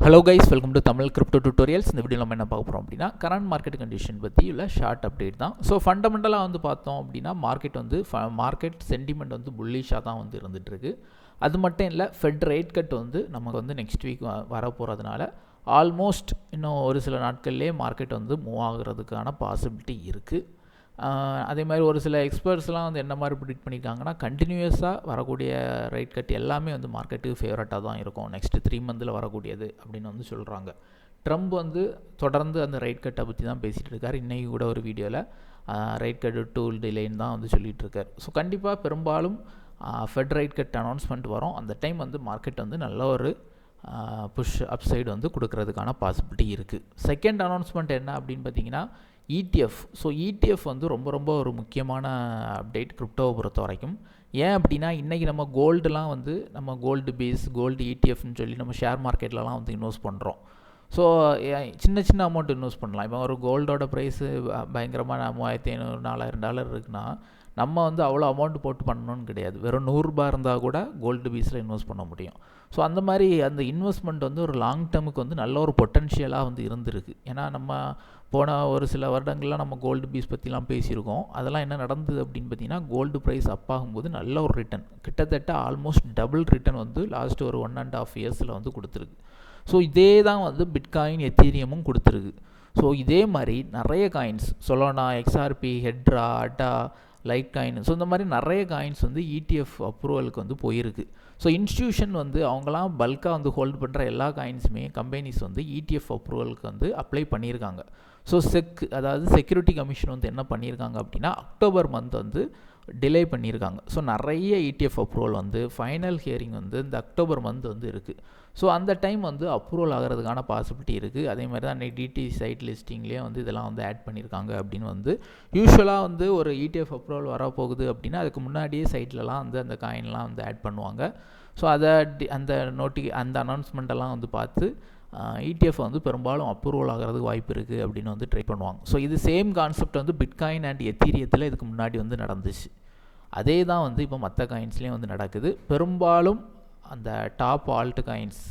Hello guys, welcome to Tamil crypto tutorials. இந்த video நம்ம என்ன பார்க்க போகிறோம் அப்படின்னா கரண்ட் மார்க்கெட் கண்டிஷன் பற்றி உள்ள ஷார்ட் அப்டேட் தான். ஸோ ஃபண்டமெண்டலாக வந்து பார்த்தோம் அப்படின்னா மார்க்கெட் சென்டிமெண்ட் வந்து புல்லிஷாக தான் வந்து இருந்துகிட்ருக்கு. அது மட்டும் இல்லை, ஃபெட் ரேட் கட் வந்து நமக்கு வந்து நெக்ஸ்ட் வீக் வர போகிறதுனால ஆல்மோஸ்ட் இன்னும் ஒரு சில நாட்கள்லேயே மார்க்கெட் வந்து மூவ் ஆகிறதுக்கான பாசிபிலிட்டி இருக்குது. அதே மாதிரி ஒரு சில எக்ஸ்பர்ட்ஸ்லாம் வந்து என்ன மாதிரி ப்ரிடிக்ட் பண்ணியிருக்காங்கன்னா, கண்டினியூஸாக வரக்கூடிய ரேட் கட் எல்லாமே வந்து மார்க்கெட்டுக்கு ஃபேவரட்டாக தான் இருக்கும் நெக்ஸ்ட் 3 மந்தில் வரக்கூடியது அப்படின்னு வந்து சொல்கிறாங்க. ட்ரம்ப் வந்து தொடர்ந்து அந்த ரேட் கட்டை பற்றி தான் பேசிகிட்டு இருக்கார். இன்றைக்கி கூட ஒரு வீடியோவில் ரேட் கட் டூல் டிலேன்னு தான் வந்து சொல்லிகிட்டு இருக்கார். ஸோ கண்டிப்பாக பெரும்பாலும் ஃபெட் ரேட் கட் அனௌன்ஸ்மெண்ட் வரும். அந்த டைம் வந்து மார்க்கெட் வந்து நல்ல ஒரு புஷ் அப்சைடு வந்து கொடுக்கறதுக்கான பாசிபிலிட்டி இருக்குது. செகண்ட் அனௌன்ஸ்மெண்ட் என்ன அப்படின்னு பார்த்தீங்கன்னா ETF. ஸோ ETF வந்து ரொம்ப ஒரு முக்கியமான அப்டேட் கிரிப்டோவை பொறுத்த வரைக்கும். ஏன் அப்படின்னா இன்றைக்கி நம்ம கோல்டுலாம் வந்து நம்ம கோல்டு ETFன்னு சொல்லி நம்ம ஷேர் மார்க்கெட்லலாம் வந்து இன்வெஸ்ட் பண்ணுறோம். ஸோ சின்ன அமௌண்ட் இன்வெஸ்ட் பண்ணலாம். இப்போ ஒரு கோல்டோட ப்ரைஸு பயங்கரமாக $3500 $4000 இருக்குன்னா நம்ம வந்து அவ்வளோ அமௌண்ட் போட்டு பண்ணணும்னு கிடையாது. வெறும் $100 இருந்தால் கூட கோல்டு பீஸில் இன்வெஸ்ட் பண்ண முடியும். ஸோ அந்த மாதிரி அந்த இன்வெஸ்ட்மெண்ட் வந்து ஒரு லாங் டேர்முக்கு வந்து நல்ல ஒரு பொட்டன்ஷியலாக வந்து இருந்திருக்கு. ஏன்னா நம்ம போன ஒரு சில வருடங்கள்லாம் நம்ம கோல்டு பீஸ் பற்றிலாம் பேசியிருக்கோம். அதெல்லாம் என்ன நடந்தது அப்படின்னு பார்த்தீங்கன்னா, கோல்டு ப்ரைஸ் அப் ஆகும்போது நல்ல ஒரு ரிட்டர்ன், கிட்டத்தட்ட ஆல்மோஸ்ட் டபுள் ரிட்டர்ன் வந்து லாஸ்ட் ஒரு 1.5 இயர்ஸில் வந்து கொடுத்துருக்கு. ஸோ இதே தான் வந்து பிட்காயின் எத்தீரியமும் கொடுத்துருக்கு. ஸோ இதே மாதிரி நிறைய காயின்ஸ் சொலோனா, XRP, ஹெட்ரா, அட்டா, லைட் காயின், ஸோ இந்த மாதிரி நிறைய காயின்ஸ் வந்து ETF அப்ரூவலுக்கு வந்து போயிருக்கு. ஸோ இன்ஸ்டியூஷன் வந்து அவங்களாம் பல்காக வந்து ஹோல்டு பண்ணுற எல்லா காயின்ஸுமே கம்பெனிஸ் வந்து ETF அப்ரூவலுக்கு வந்து அப்ளை பண்ணியிருக்காங்க. ஸோ அதாவது செக்யூரிட்டி கமிஷன் வந்து என்ன பண்ணியிருக்காங்க அப்படின்னா அக்டோபர் மந்த் வந்து டிலே பண்ணியிருக்காங்க. ஸோ நிறைய ETF அப்ரூவல் வந்து ஃபைனல் ஹியரிங் வந்து இந்த அக்டோபர் மந்த் வந்து இருக்குது. ஸோ அந்த டைம் வந்து அப்ரூவல் ஆகிறதுக்கான பாசிபிலிட்டி இருக்குது. அதே மாதிரி தான் DT சைட் லிஸ்டிங்லேயே வந்து இதெல்லாம் வந்து ஆட் பண்ணியிருக்காங்க அப்படின்னு வந்து யூஸ்வலாக வந்து ஒரு ETF அப்ரூவல் வரப்போகுது அப்படின்னா அதுக்கு முன்னாடியே சைட்லலாம் வந்து அந்த காயின்லாம் வந்து ஆட் பண்ணுவாங்க. ஸோ அதை அந்த அனௌன்ஸ்மெண்ட்டெல்லாம் வந்து பார்த்து ETF வந்து பெரும்பாலும் அப்ரூவல் ஆகிறதுக்கு வாய்ப்பு இருக்குது அப்படின்னு வந்து ட்ரை பண்ணுவாங்க. ஸோ இது சேம் கான்செப்ட் வந்து பிட்காயின் அண்ட் எத்தீரியத்தில் இதுக்கு முன்னாடி வந்து நடந்துச்சு. அதே தான் வந்து இப்போ மற்ற காயின்ஸ்லேயும் வந்து நடக்குது. பெரும்பாலும் அந்த டாப் ஆல்ட் காயின்ஸ்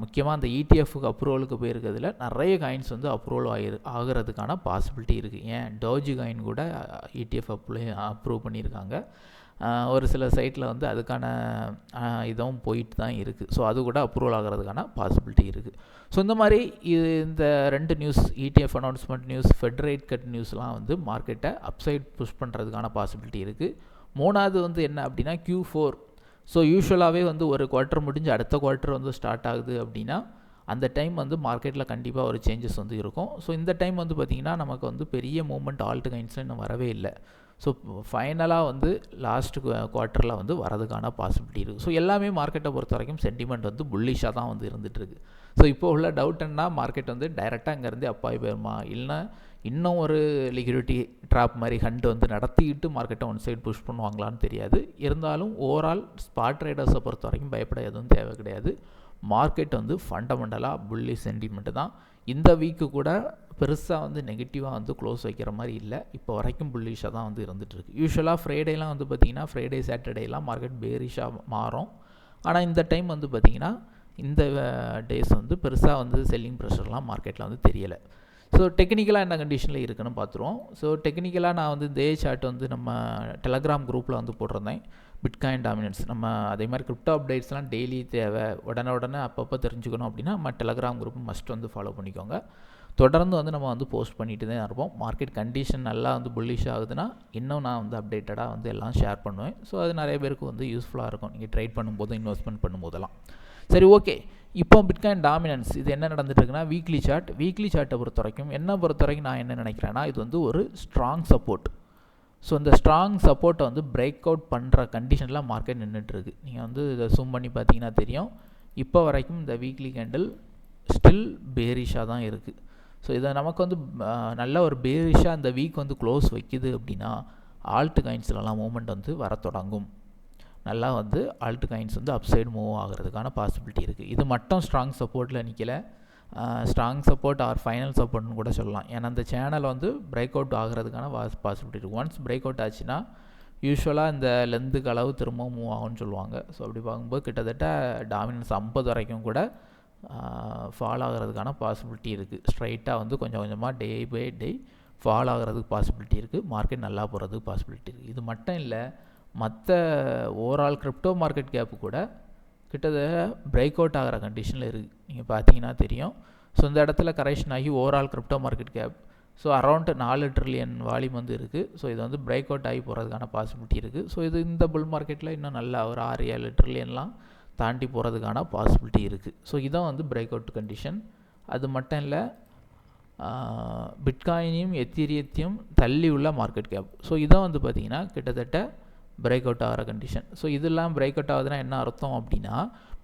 முக்கியமாக அந்த ETFக்கு அப்ரூவலுக்கு போயிருக்கிறதுல நிறைய காயின்ஸ் வந்து அப்ரூவல் ஆகிறதுக்கான பாசிபிலிட்டி இருக்குது. ஏன் டோஜி காயின் கூட ETF அப்ரூவ் பண்ணியிருக்காங்க. ஒரு சில சைட்டில் வந்து அதுக்கான இதுவும் போயிட்டு தான் இருக்குது. ஸோ அது கூட அப்ரூவல் ஆகிறதுக்கான பாசிபிலிட்டி இருக்குது. ஸோ இந்த மாதிரி இந்த 2 news, ETF announcement news, fed rate cut நியூஸ்லாம் வந்து மார்க்கெட்டை அப்சைட் புஷ் பண்ணுறதுக்கான பாசிபிலிட்டி இருக்குது. மூணாவது வந்து என்ன அப்படின்னா Q4. ஸோ யூஸ்வலாகவே வந்து ஒரு குவார்ட்டர் முடிஞ்சு அடுத்த குவார்ட்டர் வந்து ஸ்டார்ட் ஆகுது அப்படின்னா அந்த டைம் வந்து மார்க்கெட்டில் கண்டிப்பாக ஒரு சேஞ்சஸ் வந்து இருக்கும். ஸோ இந்த டைம் வந்து பார்த்திங்கன்னா நமக்கு வந்து பெரிய மூவ்மெண்ட் ஆல்ட் காயின்ஸில் இன்னும் வரவே இல்லை. ஸோ ஃபைனலாக வந்து லாஸ்ட் குவார்ட்டரில் வந்து வரதுக்கான பாசிபிலிட்டி இருக்குது. ஸோ எல்லாமே மார்க்கெட்டை பொறுத்த வரைக்கும் சென்டிமெண்ட் வந்து புல்லிஷாக தான் வந்து இருந்துகிட்ருக்கு. ஸோ இப்போ உள்ள டவுட் என்ன, மார்க்கெட் வந்து டைரெக்டாக இங்கேருந்து அப்பாய் போயிருமா, இல்லைனா இன்னும் ஒரு லிக்விடிட்டி ட்ராப் மாதிரி ஹண்ட் வந்து நடத்திக்கிட்டு மார்க்கெட்டை ஒன் சைடு புஷ் பண்ணுவாங்களான்னு தெரியாது. இருந்தாலும் ஓவரால் ஸ்பாட் ட்ரேடர்ஸை பொறுத்த வரைக்கும் பயப்பட எதுவும் தேவை கிடையாது. மார்க்கெட் வந்து ஃபண்டமெண்டலாக புல்லி சென்டிமெண்ட்டு தான். இந்த வீக்கு கூட பெருசாக வந்து நெகட்டிவாக வந்து க்ளோஸ் வைக்கிற மாதிரி இல்லை. இப்போ வரைக்கும் புல்லிஷாக தான் வந்து இருந்துகிட்ருக்கு. யூஸ்வலாக ஃப்ரைடேலாம் வந்து பார்த்திங்கன்னா ஃப்ரைடே சாட்டர்டேலாம் மார்க்கெட் பேரிஷாக மாறும். ஆனால் இந்த டைம் வந்து பார்த்திங்கன்னா இந்த டேஸ் வந்து பெருசாக வந்து செல்லிங் ப்ரெஷர்லாம் மார்க்கெட்டில் வந்து தெரியலை. ஸோ டெக்னிக்கலாக என்ன கண்டிஷனில் இருக்குன்னு பார்த்துருவோம். ஸோ டெக்னிக்கலாக நான் வந்து இந்த சார்ட் வந்து நம்ம டெலகிராம் குரூப்பில் வந்து போட்டிருந்தேன். பிட்காயின் டாமினன்ஸ் நம்ம அதே மாதிரி கிரிப்டோ அப்டேட்ஸ்லாம் டெய்லி தேவை, உடனே அப்பப்போ தெரிஞ்சுக்கணும் அப்படின்னா நம்ம டெலகிராம் குரூப் மஸ்ட் வந்து ஃபாலோ பண்ணிக்கோங்க. தொடர்ந்து வந்து நம்ம வந்து போஸ்ட் பண்ணிட்டு தான் இருப்போம். மார்க்கெட் கண்டிஷன் நல்லா வந்து புல்லிஷ் ஆகுதுன்னா இன்னும் நான் வந்து அப்டேட்டடாக வந்து எல்லாம் ஷேர் பண்ணுவேன். ஸோ அது நிறைய பேருக்கு வந்து யூஸ்ஃபுல்லாக இருக்கும் நீங்கள் ட்ரேட் பண்ணும்போது, இன்வெஸ்ட்மெண்ட் பண்ணும்போதெல்லாம். சரி, ஓகே. இப்போ பிட்காயின் டாமினன்ஸ் இது என்ன நடந்துட்டுருக்குன்னா வீக்லி சார்ட்டை பொறுத்த வரைக்கும் நான் என்ன நினைக்கிறேன்னா இது வந்து ஒரு ஸ்ட்ராங் சப்போர்ட். ஸோ இந்த ஸ்ட்ராங் சப்போர்ட்டை வந்து பிரேக் அவுட் பண்ணுற கண்டிஷனில் மார்க்கெட் நின்றுட்டுருக்கு. நீங்கள் வந்து இதை ஜூம் பண்ணி பார்த்தீங்கன்னா தெரியும். இப்போ வரைக்கும் இந்த வீக்லி கேண்டில் ஸ்டில் பேரிஷாக தான் இருக்குது. ஸோ இதை நமக்கு வந்து நல்ல ஒரு பேரிஷாக இந்த வீக் வந்து க்ளோஸ் வைக்குது அப்படின்னா ஆல்ட் காயின்ஸ்லலாம் மூவ்மெண்ட் வந்து வர தொடங்கும். நல்லா வந்து ஆல்ட் காயின்ஸ் வந்து அப்சைடு மூவ் ஆகிறதுக்கான பாசிபிலிட்டி இருக்குது. இது மட்டும் ஸ்ட்ராங் சப்போர்ட்டில் நிற்கலை, ஸ்ட்ராங் சப்போர்ட் ஆர் ஃபைனல் சப்போர்ட்னு கூட சொல்லலாம். ஏன்னா அந்த சேனல் வந்து பிரேக் அவுட் ஆகிறதுக்கான பாசிபிலிட்டி இருக்குது. ஒன்ஸ் பிரேக் அவுட் ஆச்சுன்னா யூஸ்வலாக இந்த லென்த்துக்கு அளவு திரும்பவும் மூவ் ஆகும்னு சொல்லுவாங்க. ஸோ அப்படி பார்க்கும்போது கிட்டத்தட்ட டாமினன்ஸ் 50 வரைக்கும் கூட ஃபால் ஆகிறதுக்கான பாசிபிலிட்டி இருக்குது. ஸ்ட்ரைட்டாக வந்து கொஞ்சம் கொஞ்சமாக டே பை டே ஃபால் ஆகிறதுக்கு பாசிபிலிட்டி இருக்குது. மார்க்கெட் நல்லா போகிறதுக்கு பாசிபிலிட்டி இருக்குது. இது மட்டும் இல்லை, மற்ற ஓவரால் கிரிப்டோ மார்க்கெட் கேப்பு கூட கிட்டத்தட்ட பிரேக் அவுட் ஆகிற கண்டிஷனில் இருக்குது. நீங்கள் பார்த்தீங்கன்னா தெரியும். ஸோ இந்த இடத்துல கரெக்ஷன் ஆகி overall crypto market cap so around 4 trillion volume வந்து இருக்குது. ஸோ இது வந்து பிரேக் அவுட் ஆகி போகிறதுக்கான பாசிபிலிட்டி இருக்குது. ஸோ இது இந்த புல் மார்க்கெட்டில் இன்னும் நல்லா ஒரு 6-7 ட்ரில்லியன்லாம் தாண்டி போகிறதுக்கான பாசிபிலிட்டி இருக்குது. ஸோ இதான் வந்து பிரேக் அவுட் கண்டிஷன். அது மட்டும் இல்லை, பிட்காயினையும் எத்தீரியத்தையும் தள்ளி உள்ள மார்க்கெட் கேப். ஸோ இதான் வந்து பார்த்திங்கன்னா கிட்டத்தட்ட பிரேக் அவுட் ஆகிற கண்டிஷன். ஸோ இதெல்லாம் பிரேக் அவுட் ஆகுதுன்னா என்ன அர்த்தம் அப்படின்னா,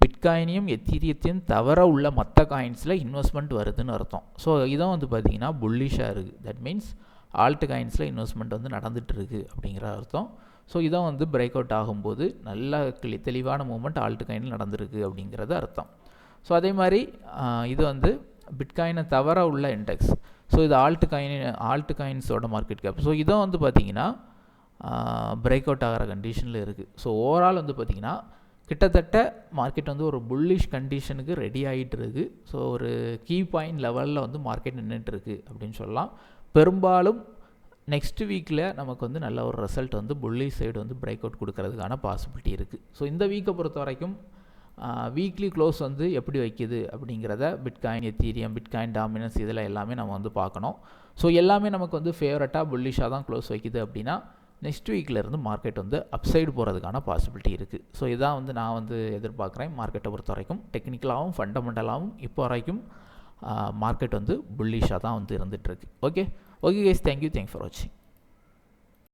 பிட்காயினையும் எத்தீரியத்தையும் தவிர உள்ள மற்ற காயின்ஸில் இன்வெஸ்ட்மெண்ட் வருதுன்னு அர்த்தம். ஸோ இதான் வந்து பார்த்திங்கன்னா புல்லிஷாக இருக்குது. தட் மீன்ஸ் ஆல்ட் காயின்ஸில் இன்வெஸ்ட்மெண்ட் வந்து நடந்துகிட்ருக்கு அப்படிங்கிற அர்த்தம். ஸோ இதான் வந்து பிரேக் அவுட் ஆகும்போது நல்ல தெளிவான மூவ்மெண்ட் ஆல்ட் காயினில் நடந்திருக்கு அப்படிங்கிறது அர்த்தம். ஸோ அதே மாதிரி இது வந்து பிட்காயினை தவிர உள்ள இண்டெக்ஸ். ஸோ இது ஆல்ட் காயின்ஸோட மார்க்கெட் கேப். ஸோ இதான் வந்து பார்த்திங்கன்னா பிரேக் அவுட் ஆகிற கண்டிஷனில் இருக்குது. ஸோ ஓவரால் வந்து பார்த்திங்கன்னா கிட்டத்தட்ட மார்க்கெட் வந்து ஒரு புல்லிஷ் கண்டிஷனுக்கு ரெடி ஆகிட்டு இருக்குது. ஸோ ஒரு கீ பாயிண்ட் லெவலில் வந்து மார்க்கெட் நின்றுட்டுருக்கு அப்படின்னு சொல்லலாம். பெரும்பாலும் நெக்ஸ்ட் வீக்கில் நமக்கு வந்து நல்ல ஒரு ரிசல்ட் வந்து புல்லிஷ் சைடு வந்து பிரேக் அவுட் கொடுக்கறதுக்கான பாசிபிலிட்டி இருக்குது. ஸோ இந்த வீக்கை பொறுத்த வரைக்கும் வீக்லி க்ளோஸ் வந்து எப்படி வைக்கிது அப்படிங்கிறத பிட்காயின், எத்தீரியம், பிட்காயின் டாமினன்ஸ் இதில் எல்லாமே நம்ம வந்து பார்க்கணும். ஸோ எல்லாமே நமக்கு வந்து ஃபேவரட்டாக புல்லிஷாக தான் க்ளோஸ் வைக்கிது அப்படின்னா நெக்ஸ்ட் வீக்கிலேருந்து மார்க்கெட் வந்து அப்சைடு போகிறதுக்கான பாசிபிலிட்டி இருக்குது. ஸோ இதான் வந்து நான் வந்து எதிர்பார்க்குறேன் மார்க்கெட்டை பொறுத்த வரைக்கும். டெக்னிக்கலாகவும் ஃபண்டமெண்டலாகவும் இப்போ வரைக்கும் மார்க்கெட் வந்து புல்லிஷாக தான் வந்து இருந்துகிட்ருக்கு. ஓகே கைஸ், தேங்க்யூ ஃபார் வாட்சிங்.